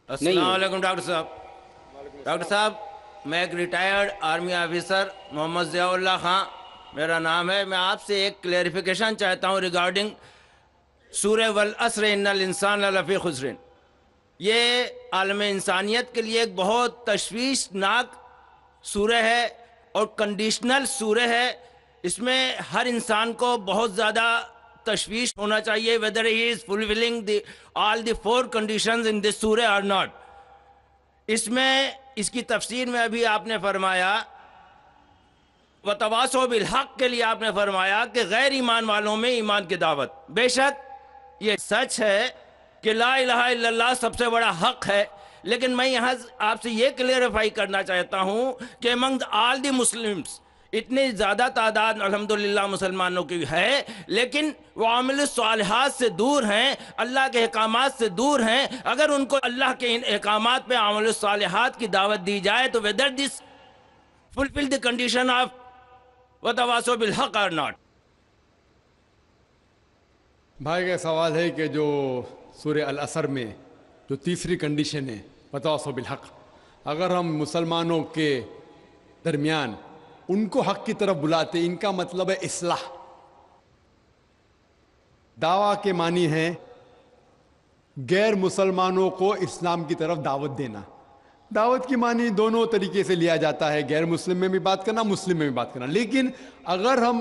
نہیں السلام ہے۔ علیکم ڈاکٹر صاحب۔ ڈاکٹر صاحب، میں ایک ریٹائرڈ آرمی آفیسر محمد ضیاء اللہ خان میرا نام ہے۔ میں آپ سے ایک کلیریفیکیشن چاہتا ہوں ریگارڈنگ سورہ والعصر ان الانسان لفی خسر۔ یہ عالم انسانیت کے لیے ایک بہت تشویشناک سورہ ہے اور کنڈیشنل سورہ ہے۔ اس میں ہر انسان کو بہت زیادہ تشویش ہونا چاہیے whether he is fulfilling all the 4 conditions in this surah or not۔ اس میں اس کی تفسیر میں ابھی آپ نے فرمایا وَتَوَاصَوْا بِالْحَقِّ کے لیے آپ نے فرمایا کہ غیر ایمان والوں میں ایمان کی دعوت۔ بے شک یہ سچ ہے کہ لا الہ الا اللہ سب سے بڑا حق ہے، لیکن میں یہاں آپ سے یہ کلیئرفائی کرنا چاہتا ہوں کہ among all the Muslims اتنی زیادہ تعداد الحمدللہ مسلمانوں کی ہے، لیکن وہ عامل الصالحات سے دور ہیں، اللہ کے احکامات سے دور ہیں۔ اگر ان کو اللہ کے ان احکامات پہ عامل الصالحات کی دعوت دی جائے تو whether this fulfill the condition of وَتَوَاصَوْا بِالْحَقِّ or not۔ بھائی کا سوال ہے کہ جو سورہ العصر میں جو تیسری کنڈیشن ہے وَتَوَاصَوْا بِالْحَقِّ، اگر ہم مسلمانوں کے درمیان ان کو حق کی طرف بلاتے، ان کا مطلب ہے اصلاح۔ دعویٰ کے معنی ہے غیر مسلمانوں کو اسلام کی طرف دعوت دینا۔ دعوت کی معنی دونوں طریقے سے لیا جاتا ہے، غیر مسلم میں بھی بات کرنا، مسلم میں بھی بات کرنا، لیکن اگر ہم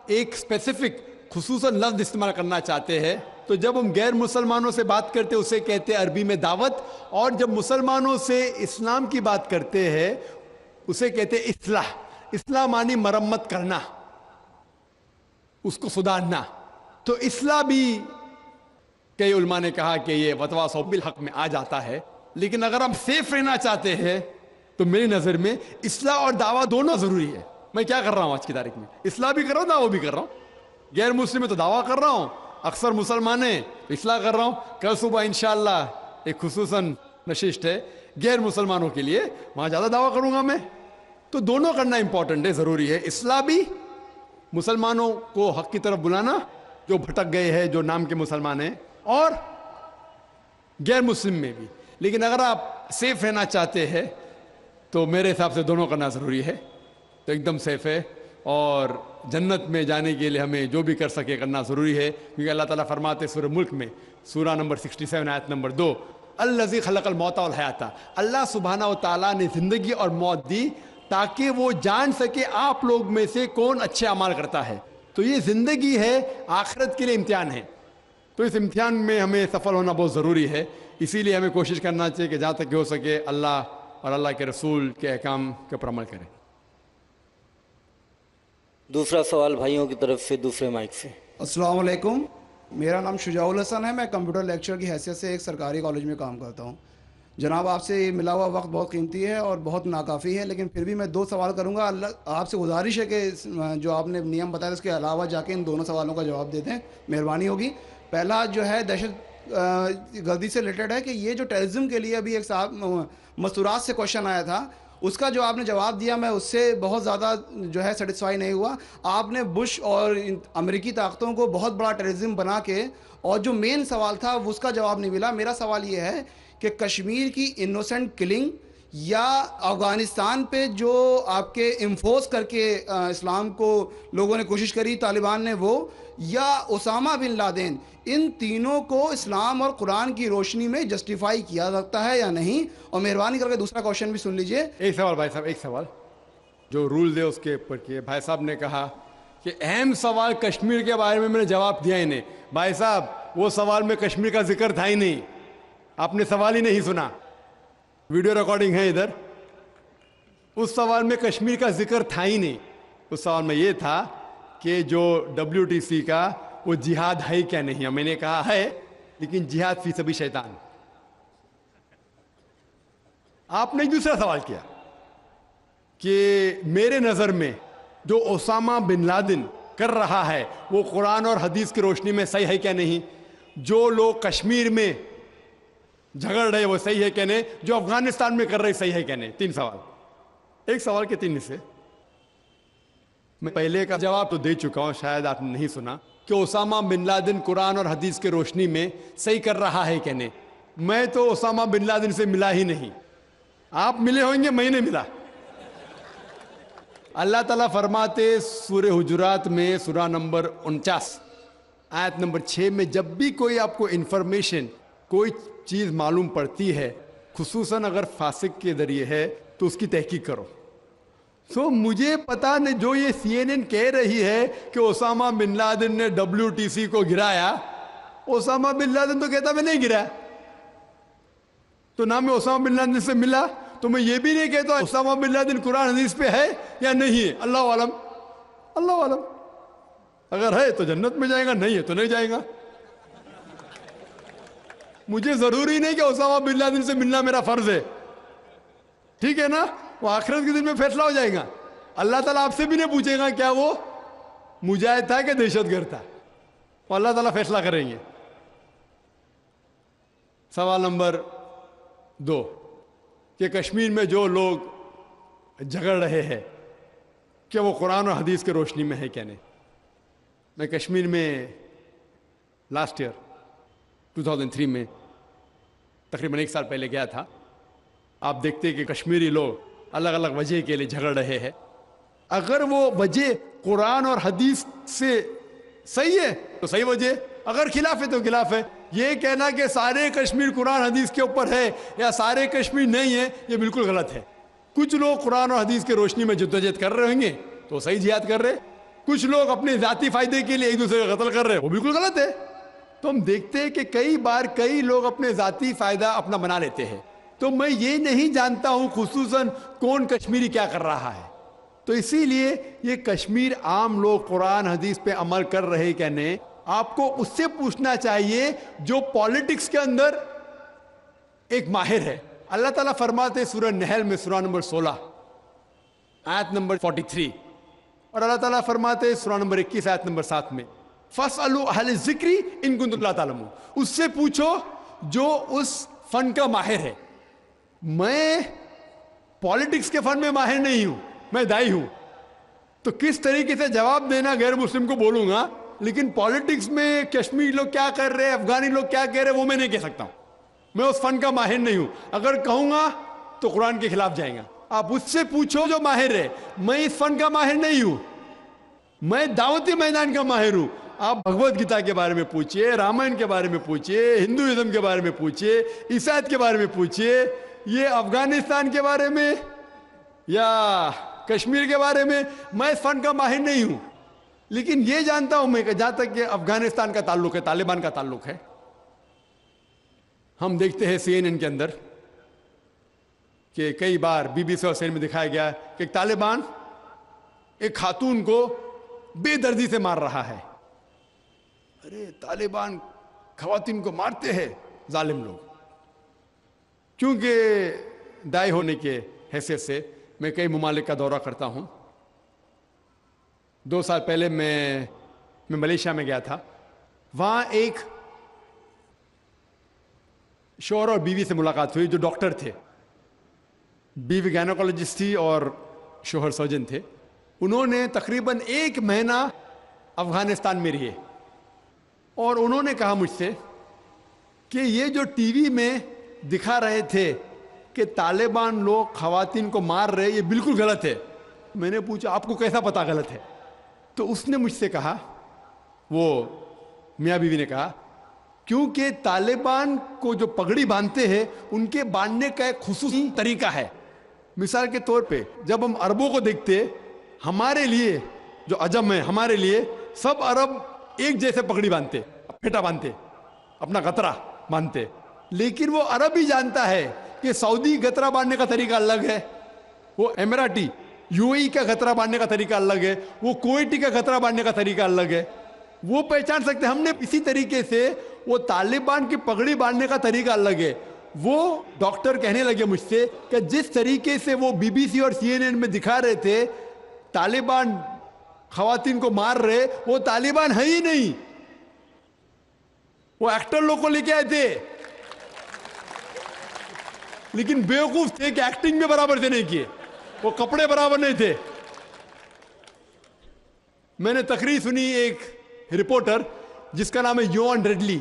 ایک اسپیسیفک خصوصاً لفظ استعمال کرنا چاہتے ہیں تو جب ہم غیر مسلمانوں سے بات کرتے اسے کہتے ہیں عربی میں دعوت، اور جب مسلمانوں سے اسلام کی بات کرتے ہیں اسے کہتے ہیں اصلاح۔ اصلاح معنی مرمت کرنا، اس کو سدھارنا۔ تو اصلاح بھی کئی علماء نے کہا کہ یہ وتواصوا بالحق میں آ جاتا ہے، لیکن اگر ہم سیف رہنا چاہتے ہیں تو میری نظر میں اصلاح اور دعویٰ دونوں ضروری ہے۔ میں کیا کر رہا ہوں آج کی تاریخ میں؟ اصلاح بھی کر رہا ہوں، دعویٰ بھی کر رہا ہوں۔ غیر مسلم ہے تو دعویٰ کر رہا ہوں، اکثر مسلمان ہیں تو اصلاح کر رہا ہوں۔ کل صبح انشاءاللہ ایک خصوصاً نشست ہے غیر مسلمانوں کے لیے، وہاں زیادہ دعویٰ کروں گا میں۔ تو دونوں کرنا امپورٹنٹ ہے، ضروری ہے۔ اصلاح بھی، مسلمانوں کو حق کی طرف بلانا جو بھٹک گئے ہیں، جو نام کے مسلمان ہیں، اور غیر مسلم میں بھی۔ لیکن اگر آپ سیف رہنا چاہتے ہیں تو میرے حساب سے دونوں کرنا ضروری ہے، تو ایک دم سیف ہے۔ اور جنت میں جانے کے لیے ہمیں جو بھی کر سکے کرنا ضروری ہے، کیونکہ اللہ تعالیٰ فرماتے سورہ ملک میں سورہ نمبر 67 آیت نمبر 2، الذی خلق الموت والحیات، اللہ سبحانہ و تعالیٰ نے زندگی اور موت دی تاکہ وہ جان سکے آپ لوگ میں سے کون اچھے اعمال کرتا ہے۔ تو یہ زندگی ہے، آخرت کے لیے امتحان ہے، تو اس امتحان میں ہمیں سفل ہونا بہت ضروری ہے۔ اسی لیے ہمیں کوشش کرنا چاہیے کہ جہاں تک ہو سکے اللہ اور اللہ کے رسول کے احکام کے اوپر عمل کریں۔ دوسرا سوال بھائیوں کی طرف سے دوسرے مائک سے۔ السلام علیکم، میرا نام شجاع الحسن ہے، میں کمپیوٹر لیکچر کی حیثیت سے ایک سرکاری کالج میں کام کرتا ہوں۔ جناب، آپ سے ملا ہوا وقت بہت قیمتی ہے اور بہت ناکافی ہے، لیکن پھر بھی میں 2 سوال کروں گا۔ آپ سے گزارش ہے کہ جو آپ نے نیم بتایا اس کے علاوہ جا کے ان دونوں سوالوں کا جواب دے دیں، مہربانی ہوگی۔ پہلا جو ہے دہشت گردی سے ریلیٹڈ ہے کہ یہ جو ٹیررزم کے لیے ابھی ایک صاحب مستورات سے کوشچن آیا تھا، اس کا جو آپ نے جواب دیا میں اس سے بہت زیادہ جو ہے سیٹسفائی نہیں ہوا۔ آپ نے بش اور امریکی طاقتوں کو بہت بڑا ٹیررزم بنا کے، اور جو مین سوال تھا اس کا جواب نہیں ملا۔ میرا سوال یہ ہے کہ کشمیر کی انوسنٹ کلنگ، یا افغانستان پہ جو آپ کے انفورس کر کے اسلام کو لوگوں نے کوشش کری، طالبان نے، وہ، یا اسامہ بن لادن، ان تینوں کو اسلام اور قرآن کی روشنی میں جسٹیفائی کیا سکتا ہے یا نہیں؟ اور مہربانی کر کے دوسرا کوشچن بھی سن لیجئے۔ ایک سوال بھائی صاحب، ایک سوال جو رولز ہے اس کے اوپر کیے۔ بھائی صاحب نے کہا کہ اہم سوال کشمیر کے بارے میں نے جواب دیا ہی نہیں۔ بھائی صاحب، وہ سوال میں کشمیر کا ذکر تھا ہی نہیں، آپ نے سوال ہی نہیں سنا، ویڈیو ریکارڈنگ ہے ادھر۔ اس سوال میں کشمیر کا ذکر تھا ہی نہیں۔ اس سوال میں یہ تھا کہ جو WTC کا وہ جہاد ہے کیا نہیں ہے۔ میں نے کہا ہے، لیکن جہاد فی سبیل شیطان۔ آپ نے ایک دوسرا سوال کیا کہ میرے نظر میں جو اسامہ بن لادن کر رہا ہے وہ قرآن اور حدیث کی روشنی میں صحیح ہے کیا نہیں، جو لوگ کشمیر میں جھگڑ رہے وہ صحیح ہے کیا نہیں، جو افغانستان میں کر رہے صحیح ہے کیا نہیں۔ 3 سوال، ایک سوال کے 3 حصے۔ میں پہلے کا جواب تو دے چکا ہوں، شاید آپ نے نہیں سنا، کہ اسامہ بن لادن قرآن اور حدیث کے روشنی میں صحیح کر رہا ہے کہ نہیں۔ میں تو اسامہ بن لادن سے ملا ہی نہیں. آپ ملے ہوں گے, میں نہیں ملا. اللہ تعالیٰ فرماتے سورہ حجرات میں سورہ نمبر 49 آیت نمبر 6 میں, جب بھی کوئی آپ کو انفارمیشن کوئی چیز معلوم پڑتی ہے, خصوصاً اگر فاسق کے ذریعے ہے, تو اس کی تحقیق کرو. سو مجھے پتا نہیں, جو یہ CNN کہہ رہی ہے کہ اسامہ بن لادن نے WTC کو گرایا, اسامہ بن لادن تو کہتا میں نہیں گرایا. تو نہ میں اسامہ بن لادن سے ملا, تو میں یہ بھی نہیں کہتا اسامہ بن لادن قرآن حدیث پہ ہے یا نہیں ہے. اللہ عالم, اللہ عالم. اگر ہے تو جنت میں جائے گا, نہیں ہے تو نہیں جائے گا. مجھے ضروری نہیں کہ اسامہ بن لادن سے ملنا میرا فرض ہے, ٹھیک ہے نا. وہ آخرت کے دن میں فیصلہ ہو جائے گا. اللہ تعالیٰ آپ سے بھی نہیں پوچھے گا کیا وہ مجاہد تھا کہ دہشت گرد تھا, وہ اللہ تعالیٰ فیصلہ کریں گے. سوال نمبر 2 کہ کشمیر میں جو لوگ جھگڑ رہے ہیں کیا وہ قرآن اور حدیث کے روشنی میں ہے کیا نہیں. میں کشمیر میں لاسٹ ایئر 2003 میں تقریباً 1 سال پہلے گیا تھا. آپ دیکھتے ہیں کہ کشمیری لوگ الگ الگ وجہ کے لیے جھگڑ رہے ہیں. اگر وہ وجہ قرآن اور حدیث سے صحیح ہے تو صحیح وجہ, اگر خلاف ہے تو خلاف ہے. یہ کہنا کہ سارے کشمیر قرآن حدیث کے اوپر ہے یا سارے کشمیر نہیں ہے, یہ بالکل غلط ہے. کچھ لوگ قرآن اور حدیث کے روشنی میں جدوجہد کر رہے ہوں گے تو صحیح جہاد کر رہے, کچھ لوگ اپنے ذاتی فائدے کے لیے ایک دوسرے کا قتل کر رہے, وہ بالکل غلط ہے. تو ہم دیکھتے ہیں کہ کئی بار کئی لوگ اپنے ذاتی فائدہ اپنا بنا لیتے ہیں. تو میں یہ نہیں جانتا ہوں خصوصاً کون کشمیری کیا کر رہا ہے. تو اسی لیے یہ کشمیر عام لوگ قرآن حدیث پہ عمل کر رہے کہ نہیں, آپ کو اس سے پوچھنا چاہیے جو پالیٹکس کے اندر ایک ماہر ہے. اللہ تعالیٰ فرماتے سورہ نحل میں سورہ نمبر 16 آیت نمبر 43, اور اللہ تعالیٰ فرماتے سورہ نمبر 21 آیت نمبر 7 میں فَاسْأَلُوا أَهْلَ الذِّكْرِ إِن كُنتُمْ لَا تَعْلَمُونَ. اس سے پوچھو جو اس فن کا ماہر ہے. میں پالیٹکس کے فن میں ماہر نہیں ہوں, میں دائی ہوں. تو کس طریقے سے جواب دینا غیر مسلم کو بولوں گا, لیکن پالیٹکس میں کشمیری لوگ کیا کر رہے ہیں, افغانی لوگ کیا کہہ رہے ہیں, وہ میں نہیں کہہ سکتا ہوں. میں اس فن کا ماہر نہیں ہوں. اگر کہوں گا تو قرآن کے خلاف جائیں گا. آپ اس سے پوچھو جو ماہر ہے. میں اس فن کا ماہر نہیں ہوں, میں دعوتی میدان کا ماہر ہوں. آپ بھگوت گیتا کے بارے میں پوچھئے, رامائن کے بارے میں پوچھئے, ہندوازم کے بارے میں پوچھئے, عیسائیت کے بارے میں پوچھئے, یہ افغانستان کے بارے میں یا کشمیر کے بارے میں. میں اس فن کا ماہر نہیں ہوں, لیکن یہ جانتا ہوں میں کہ جہاں تک کہ افغانستان کا تعلق ہے, طالبان کا تعلق ہے, ہم دیکھتے ہیں CNN کے اندر کہ کئی بار BBC اور CNN میں دکھایا گیا کہ طالبان ایک خاتون کو بے دردی سے مار رہا ہے. ارے طالبان خواتین کو مارتے ہیں ظالم لوگ. کیونکہ دائی ہونے کے حیثیت سے میں کئی ممالک کا دورہ کرتا ہوں. 2 سال پہلے میں ملیشیا میں گیا تھا. وہاں ایک شوہر اور بیوی سے ملاقات ہوئی جو ڈاکٹر تھے. بیوی گائنوکالوجسٹ تھی اور شوہر سرجن تھے. انہوں نے تقریباً 1 مہینہ افغانستان میں رہے, اور انہوں نے کہا مجھ سے کہ یہ جو ٹی وی میں دکھا رہے تھے کہ طالبان لوگ خواتین کو مار رہے, یہ بالکل غلط ہے. میں نے پوچھا آپ کو کیسا پتا غلط ہے؟ تو اس نے مجھ سے کہا, وہ میاں بیوی نے کہا, کیونکہ طالبان کو جو پگڑی باندھتے ہیں ان کے باندھنے کا ایک خصوصی طریقہ ہے. مثال کے طور پہ جب ہم عربوں کو دیکھتے, ہمارے لیے جو عجم ہے, ہمارے لیے سب عرب ایک جیسے پگڑی باندھتے, پھیٹا باندھتے, اپنا غترہ باندھتے. لیکن وہ عرب ہی جانتا ہے کہ سعودی غترہ باندھنے کا طریقہ الگ ہے, وہ اماراتی UAE کا غترہ باندھنے کا طریقہ الگ ہے, وہ کویٹی کا غترہ باندھنے کا طریقہ الگ ہے. وہ پہچان سکتے. ہم نے اسی طریقے سے وہ طالبان کی پگڑی باندھنے کا طریقہ الگ ہے. وہ ڈاکٹر کہنے لگے مجھ سے کہ جس طریقے سے وہ BBC اور CNN میں دکھا رہے تھے طالبان خواتین کو مار رہے, وہ طالبان ہے ہی نہیں, وہ ایکٹر لوگ کو لے کے آئے تھے, لیکن بیوقوف تھے کہ ایکٹنگ میں برابر سے نہیں کیے, وہ کپڑے برابر نہیں تھے. میں نے تقریر سنی ایک رپورٹر جس کا نام ہے یوان ریڈلی,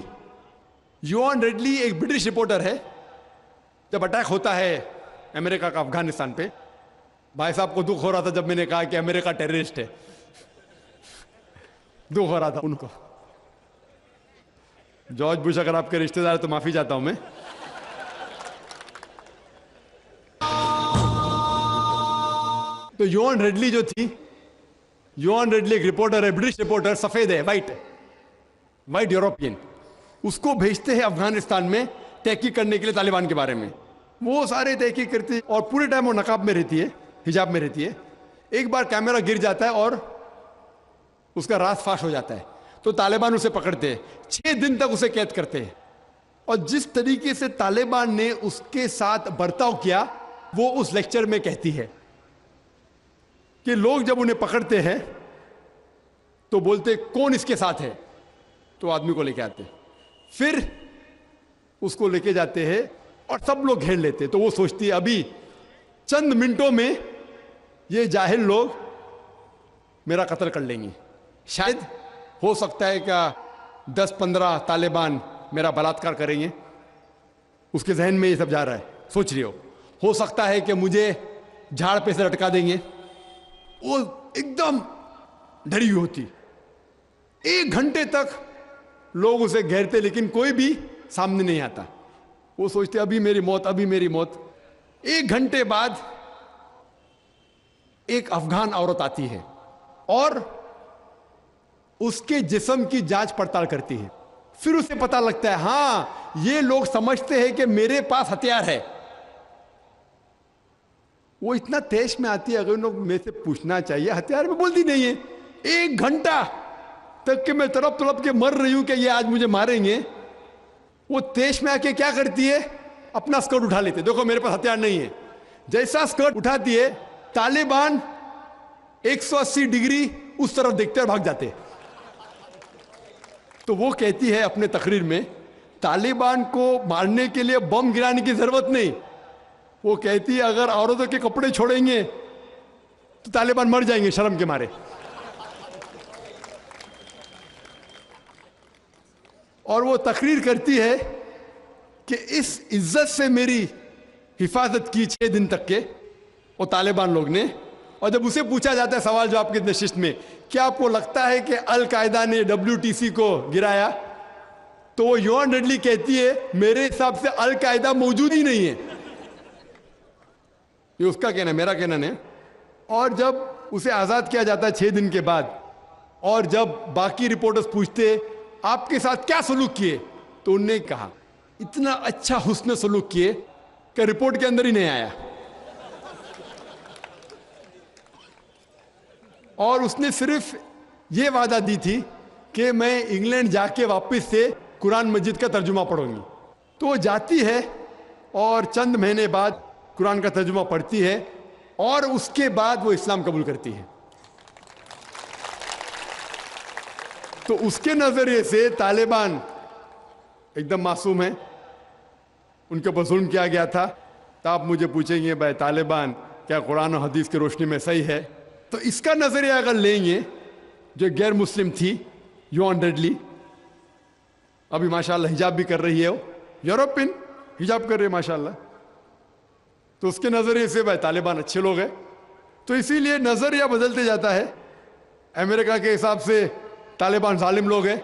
یوان ریڈلی ایک برٹش رپورٹر ہے. جب اٹیک ہوتا ہے امریکہ کا افغانستان پہ, بھائی صاحب کو دکھ ہو رہا تھا جب میں نے کہا کہ امریکہ ٹیررسٹ ہے, دکھ ہو رہا تھا ان کو. جارج بش اگر آپ کے رشتہ دار تو معافی چاہتا ہوں میں. تو یوان ریڈلی جو تھی, یوان ریڈلی ایک رپورٹر ہے, برٹش رپورٹر, سفید ہے, وائٹ یورپین. اس کو بھیجتے ہیں افغانستان میں تحقیق کرنے کے لیے طالبان کے بارے میں. وہ سارے تحقیق کرتی ہے اور پورے ٹائم وہ نقاب میں رہتی ہے, حجاب میں رہتی ہے. ایک بار کیمرہ گر جاتا ہے اور اس کا راز فاش ہو جاتا ہے, تو طالبان اسے پکڑتے ہیں, 6 دن تک اسے قید کرتے ہیں. اور جس طریقے سے طالبان نے اس کے ساتھ برتاؤ کیا وہ اس لیکچر میں کہتی ہے کہ لوگ جب انہیں پکڑتے ہیں تو بولتے کون اس کے ساتھ ہے, تو آدمی کو لے کے آتے, پھر اس کو لے کے جاتے ہیں اور سب لوگ گھیر لیتے. تو وہ سوچتی ہے ابھی چند منٹوں میں یہ جاہل لوگ میرا قتل کر لیں گے. شاید ہو سکتا ہے کہ 10-15 طالبان میرا بلاತ್کار کریں گے. اس کے ذہن میں یہ سب جا رہا ہے, سوچ رہی ہو سکتا ہے کہ مجھے جھاڑ پہ سے لٹکا دیں گے. وہ ایک دم ڈری ہوئی ہوتی. 1 گھنٹے تک لوگ اسے گھیرتے لیکن کوئی بھی سامنے نہیں آتا. وہ سوچتے ابھی میری موت, ابھی میری موت. 1 گھنٹے بعد ایک افغان عورت آتی ہے اور اس کے جسم کی جانچ پڑتال کرتی ہے. پھر اسے پتہ لگتا ہے ہاں یہ لوگ سمجھتے ہیں کہ میرے پاس ہتھیار ہے. وہ اتنا تیش میں آتی ہے, اگر ان لوگ میں سے پوچھنا چاہیے ہتھیار میں, بولتی نہیں ہے. 1 گھنٹہ تک کہ میں تڑپ کے مر رہی ہوں کہ یہ آج مجھے ماریں گے. وہ تیش میں آ کے کیا کرتی ہے, اپنا سکرٹ اٹھا لیتے, دیکھو میرے پاس ہتھیار نہیں ہے. جیسا سکرٹ اٹھاتی ہے طالبان 180 ڈگری اس طرف دیکھتے اور بھاگ جاتے. تو وہ کہتی ہے اپنے تقریر میں طالبان کو مارنے کے لیے بم گرانے کی ضرورت نہیں. وہ کہتی ہے اگر عورتوں کے کپڑے چھوڑیں گے تو طالبان مر جائیں گے شرم کے مارے. اور وہ تقریر کرتی ہے کہ اس عزت سے میری حفاظت کی 6 دن تک کے وہ طالبان لوگ نے. اور جب اسے پوچھا جاتا ہے سوال جواب کی نشست میں کیا آپ کو لگتا ہے کہ القاعدہ نے WTC کو گرایا, تو وہ یوان ریڈلی کہتی ہے میرے حساب سے القاعدہ موجود ہی نہیں ہے. یہ اس کا کہنا ہے, میرا کہنا نہیں. اور جب اسے آزاد کیا جاتا ہے 6 دن کے بعد, اور جب باقی رپورٹرز پوچھتے آپ کے ساتھ کیا سلوک کیے, تو انہوں نے کہا اتنا اچھا حسن سلوک کیے کہ رپورٹ کے اندر ہی نہیں آیا. اور اس نے صرف یہ وعدہ دی تھی کہ میں انگلینڈ جا کے واپس سے قرآن مجید کا ترجمہ پڑھوں گی. تو وہ جاتی ہے اور چند مہینے بعد قرآن کا ترجمہ پڑھتی ہے اور اس کے بعد وہ اسلام قبول کرتی ہے. تو اس کے نظریے سے طالبان ایک دم معصوم ہیں, ان کے اوپر ظلم کیا گیا تھا. تو آپ مجھے پوچھیں گے بھائی طالبان کیا قرآن و حدیث کی روشنی میں صحیح ہے؟ تو اس کا نظریہ اگر لیں گے, جو غیر مسلم تھی یوان ریڈلی, ابھی ماشاءاللہ حجاب بھی کر رہی ہے, وہ یورپین حجاب کر رہی ہے ماشاءاللہ, تو اس کے نظریے سے بھائی طالبان اچھے لوگ ہیں. تو اسی لیے نظریہ بدلتے جاتا ہے. امریکہ کے حساب سے طالبان ظالم لوگ ہیں.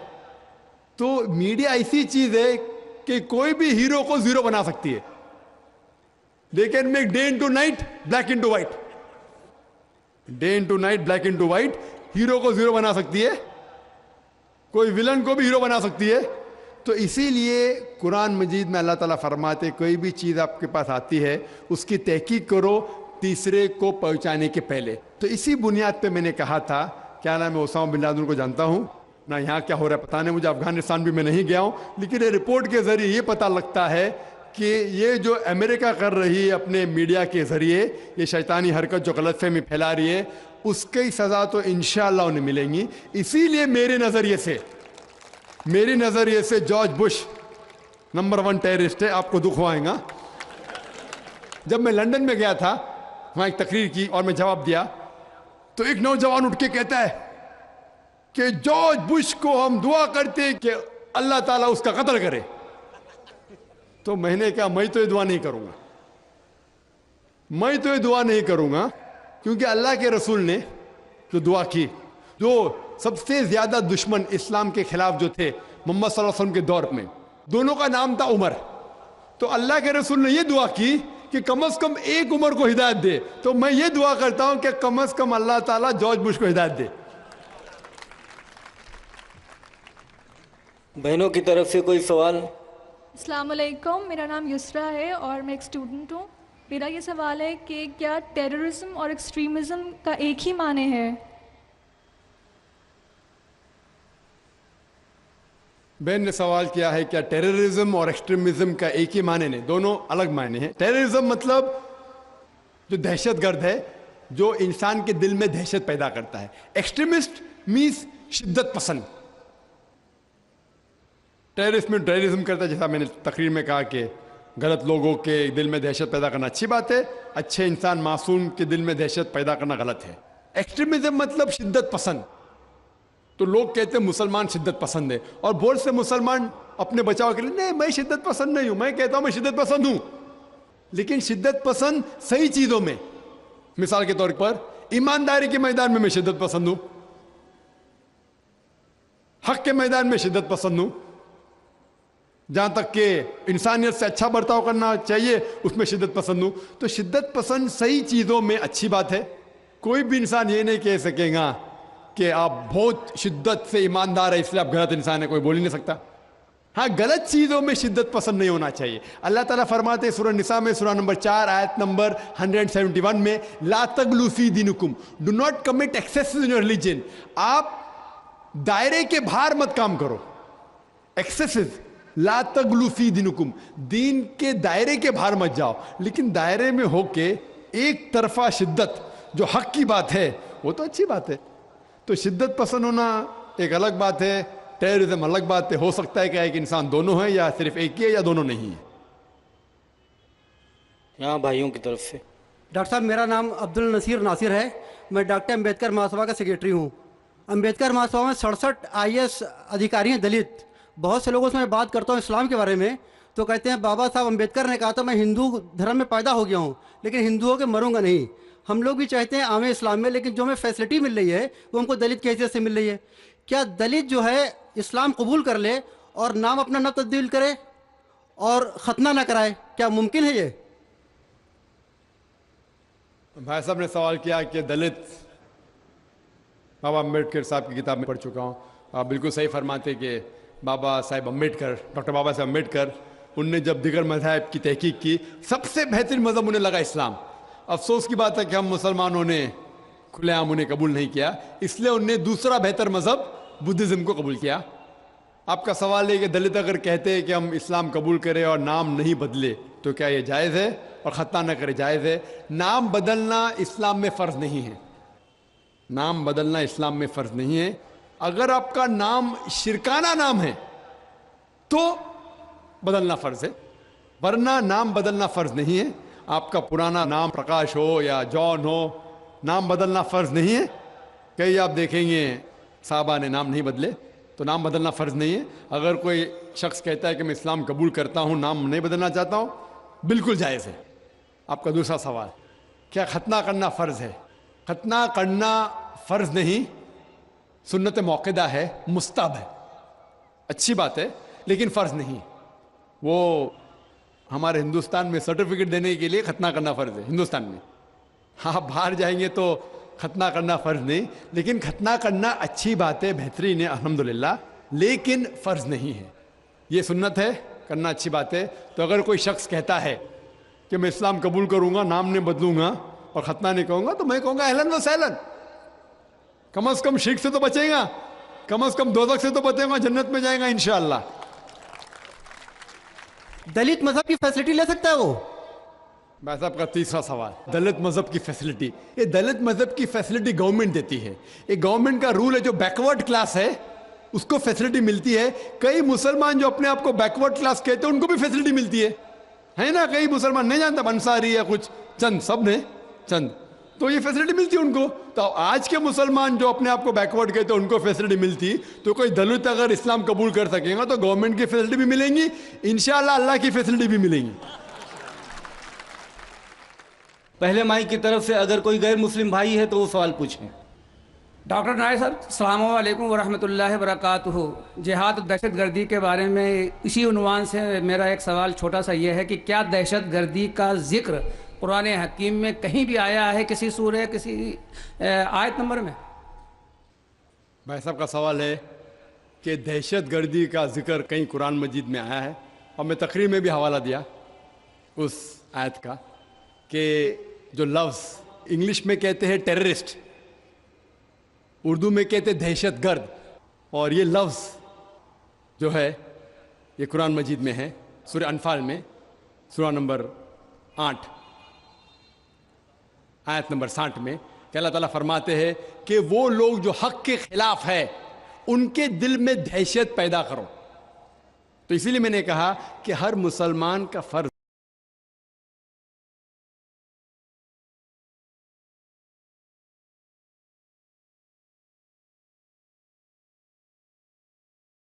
تو میڈیا ایسی چیز ہے کہ کوئی بھی ہیرو کو زیرو بنا سکتی ہے. They can make day into night, black into white. Day into night, black into white. Hero کو زیرو بنا سکتی ہے, کوئی ولن کو بھی ہیرو بنا سکتی ہے. تو اسی لیے قرآن مجید میں اللہ تعالیٰ فرماتے کوئی بھی چیز آپ کے پاس آتی ہے اس کی تحقیق کرو تیسرے کو پہنچانے کے پہلے. تو اسی بنیاد پہ میں نے کہا تھا کیا نام ہے, اسامہ بن لادن کو جانتا ہوں نہ, یہاں کیا ہو رہا ہے پتہ نہیں مجھے, افغانستان بھی میں نہیں گیا ہوں, لیکن یہ رپورٹ کے ذریعے یہ پتہ لگتا ہے کہ یہ جو امریکہ کر رہی ہے اپنے میڈیا کے ذریعے, یہ شیطانی حرکت جو غلط فہمی پھیلا رہی ہے, اس کی سزا تو انشاءاللہ انہیں ملیں گی. اسی لیے میرے نظریے سے جارج بش نمبر 1 ٹیررسٹ ہے. آپ کو دکھ آئے گا. جب میں لندن میں گیا تھا, وہاں ایک تقریر کی اور میں جواب دیا, تو ایک نوجوان اٹھ کے کہتا ہے کہ جارج بش کو ہم دعا کرتے ہیں کہ اللہ تعالیٰ اس کا قتل کرے. تو میں نے کہا میں تو یہ دعا نہیں کروں گا، میں تو یہ دعا نہیں کروں گا، کیونکہ اللہ کے رسول نے جو دعا کی، جو سب سے زیادہ دشمن اسلام کے خلاف جو تھے محمد صلی اللہ علیہ وسلم کے دور میں، دونوں کا نام تھا عمر، تو اللہ کے رسول نے یہ دعا کی کہ کم از کم ایک عمر کو ہدایت دے، تو میں یہ دعا کرتا ہوں کہ کم از کم اللہ تعالیٰ جارج بش کو ہدایت دے۔ بہنوں کی طرف سے کوئی سوال؟ السلام علیکم، میرا نام یسرا ہے اور میں ایک اسٹوڈنٹ ہوں۔ میرا یہ سوال ہے کہ کیا ٹیررزم اور ایکسٹریمزم کا ایک ہی معنی ہے؟ بہن نے سوال کیا ہے کیا ٹیررزم اور ایکسٹریمزم کا ایک ہی معنی نہیں، دونوں الگ معنی ہیں۔ ٹیررزم مطلب جو دہشت گرد ہے، جو انسان کے دل میں دہشت پیدا کرتا ہے۔ ایکسٹریمسٹ مینس شدت پسند۔ ٹیررسٹ میں ٹیررزم کرتا ہے، جیسا میں نے تقریر میں کہا کہ غلط لوگوں کے دل میں دہشت پیدا کرنا اچھی بات ہے، اچھے انسان معصوم کے دل میں دہشت پیدا کرنا غلط ہے۔ ایکسٹریمزم مطلب شدت پسند۔ تو لوگ کہتے ہیں مسلمان شدت پسند ہے، اور بہت سے مسلمان اپنے بچاؤ کے لیے نہیں میں شدت پسند نہیں ہوں، میں کہتا ہوں میں شدت پسند ہوں، لیکن شدت پسند صحیح چیزوں میں۔ مثال کے طور پر ایمانداری کے میدان میں شدت پسند ہوں، حق کے میدان میں شدت پسند ہوں، جہاں تک کہ انسانیت سے اچھا برتاؤ کرنا چاہیے اس میں شدت پسند ہوں۔ تو شدت پسند صحیح چیزوں میں اچھی بات ہے۔ کوئی بھی انسان یہ نہیں کہہ سکے گا کہ آپ بہت شدت سے ایماندار ہے اس لیے آپ غلط انسان ہے، کوئی بول ہی نہیں سکتا۔ ہاں، غلط چیزوں میں شدت پسند نہیں ہونا چاہیے۔ اللہ تعالیٰ فرماتے ہیں سورہ نساء میں سورہ نمبر 4 آیت نمبر 171 میں، لا تغلوا فی دینکم، do not commit excesses in your religion. آپ دائرے کے باہر مت کام کرو، ایکسیسز، لا تغلوا فی دینکم، دین کے دائرے کے باہر مت جاؤ، لیکن دائرے میں ہو کے ایک طرفہ شدت جو حق کی بات ہے وہ تو اچھی بات ہے۔ تو شدت پسند ہونا ایک الگ بات ہے، ٹیررزم الگ بات ہے۔ ہو سکتا ہے کہ ایک انسان دونوں ہے، یا صرف ایک ہی ہے، یا دونوں نہیں ہے۔ یہاں بھائیوں کی طرف سے۔ ڈاکٹر صاحب میرا نام عبد النصیر ناصر ہے، میں ڈاکٹر امبیڈکر مہاسبھا کا سیکریٹری ہوں۔ امبیڈکر مہاسبھا میں 67 IAS ادھیکاری ہیں دلت۔ بہت سے لوگوں سے میں بات کرتا ہوں اسلام کے بارے میں تو کہتے ہیں بابا صاحب امبیڈکر نے کہا تھا میں ہندو دھرم میں پیدا ہو گیا ہوں لیکن ہندوؤں کے مروں گا نہیں۔ ہم لوگ بھی چاہتے ہیں عام اسلام میں، لیکن جو ہمیں فیسلٹی مل رہی ہے وہ ہم کو دلت کی حیثیت سے مل رہی ہے۔ کیا دلت جو ہے اسلام قبول کر لے اور نام اپنا نہ تبدیل کرے اور ختنہ نہ کرائے، کیا ممکن ہے یہ؟ بھائی صاحب نے سوال کیا کہ دلت، بابا امبیڈکر صاحب کی کتاب میں پڑھ چکا ہوں، آپ بالکل صحیح فرماتے کہ بابا صاحب امبیڈکر، ڈاکٹر بابا صاحب امبیڈکر، ان نے جب دیگر مذاہب کی تحقیق کی سب سے بہترین مذہب انہیں لگا اسلام۔ افسوس کی بات ہے کہ ہم مسلمانوں نے کھلے عام انہیں قبول نہیں کیا، اس لیے انہوں نے دوسرا بہتر مذہب بدھزم کو قبول کیا۔ آپ کا سوال ہے کہ دلت اگر کہتے ہیں کہ ہم اسلام قبول کریں اور نام نہیں بدلے تو کیا یہ جائز ہے، اور ختنہ نہ کرے جائز ہے؟ نام بدلنا اسلام میں فرض نہیں ہے، نام بدلنا اسلام میں فرض نہیں ہے۔ اگر آپ کا نام شرکانہ نام ہے تو بدلنا فرض ہے، ورنہ نام بدلنا فرض نہیں ہے۔ آپ کا پرانا نام پرکاش ہو یا جان ہو، نام بدلنا فرض نہیں ہے۔ کئی آپ دیکھیں گے صحابہ نے نام نہیں بدلے، تو نام بدلنا فرض نہیں ہے۔ اگر کوئی شخص کہتا ہے کہ میں اسلام قبول کرتا ہوں، نام نہیں بدلنا چاہتا ہوں، بالکل جائز ہے۔ آپ کا دوسرا سوال، کیا ختنہ کرنا فرض ہے؟ ختنہ کرنا فرض نہیں، سنت موقدہ ہے، مستحب ہے، اچھی بات ہے، لیکن فرض نہیں۔ وہ ہمارے ہندوستان میں سرٹیفکیٹ دینے کے لیے ختنہ کرنا فرض ہے، ہندوستان میں۔ ہاں، باہر جائیں گے تو ختنہ کرنا فرض نہیں، لیکن ختنہ کرنا اچھی بات ہے، بہترین ہے الحمدللہ، لیکن فرض نہیں ہے۔ یہ سنت ہے، کرنا اچھی بات ہے۔ تو اگر کوئی شخص کہتا ہے کہ میں اسلام قبول کروں گا، نام نہیں بدلوں گا اور ختنہ نہیں کہوں گا، تو میں کہوں گا اہلاً و سہلاً، کم از کم شرک سے تو بچیں گا، کم از کم دوزخ سے تو بچیں گا، جنت میں جائیں گا انشاءاللہ۔ دلت مذہب کی فیسلٹی لے سکتا ہے وہ؟ بھائی صاحب کا تیسرا سوال، دلت مذہب کی فیسلٹی، یہ دلت مذہب کی فیسلٹی گورنمنٹ دیتی ہے۔ یہ گورنمنٹ کا رول ہے، جو بیکورڈ کلاس ہے اس کو فیسلٹی ملتی ہے۔ کئی مسلمان جو اپنے آپ کو بیکورڈ کلاس کہتے ہیں ان کو بھی فیسلٹی ملتی ہے نا۔ کئی مسلمان نہیں جانتا، انصاری یا کچھ چند، سب نے چند، تو یہ فیسلٹی ملتی ان کو. تو آج کے مسلمان جو اپنے آپ کو بیکورڈ کہتے ہیں ان کو فیسلٹی ملتی, تو کوئی دلت اگر اسلام قبول کر سکیں گا تو گورنمنٹ کی فیسلٹی بھی ملیں گی, انشاءاللہ اللہ کی فیسلٹی بھی ملیں گی. پہلے مائک کی طرف سے اگر کوئی غیر مسلم بھائی ہے تو وہ سوال پوچھیں. ڈاکٹر نائر صاحب السلام علیکم ورحمۃ اللہ وبرکاتہ. جہاد و دہشت گردی کے بارے میں اسی عنوان سے میرا ایک سوال چھوٹا سا یہ ہے کہ کیا دہشت گردی کا ذکر قرآن حکیم میں کہیں بھی آیا ہے, کسی سورہ, کسی آیت نمبر میں؟ بھائی صاحب کا سوال ہے کہ دہشت گردی کا ذکر کہیں قرآن مجید میں آیا ہے, اور میں تقریر میں بھی حوالہ دیا اس آیت کا کہ جو لفظ انگلش میں کہتے ہیں ٹیررسٹ, اردو میں کہتے دہشت گرد, اور یہ لفظ جو ہے یہ قرآن مجید میں ہے سورہ انفال میں, سورہ نمبر 8 آیت نمبر 60 میں, کہ اللہ تعالیٰ فرماتے ہیں کہ وہ لوگ جو حق کے خلاف ہے ان کے دل میں دہشت پیدا کرو. تو اسی لیے میں نے کہا کہ ہر مسلمان کا فرض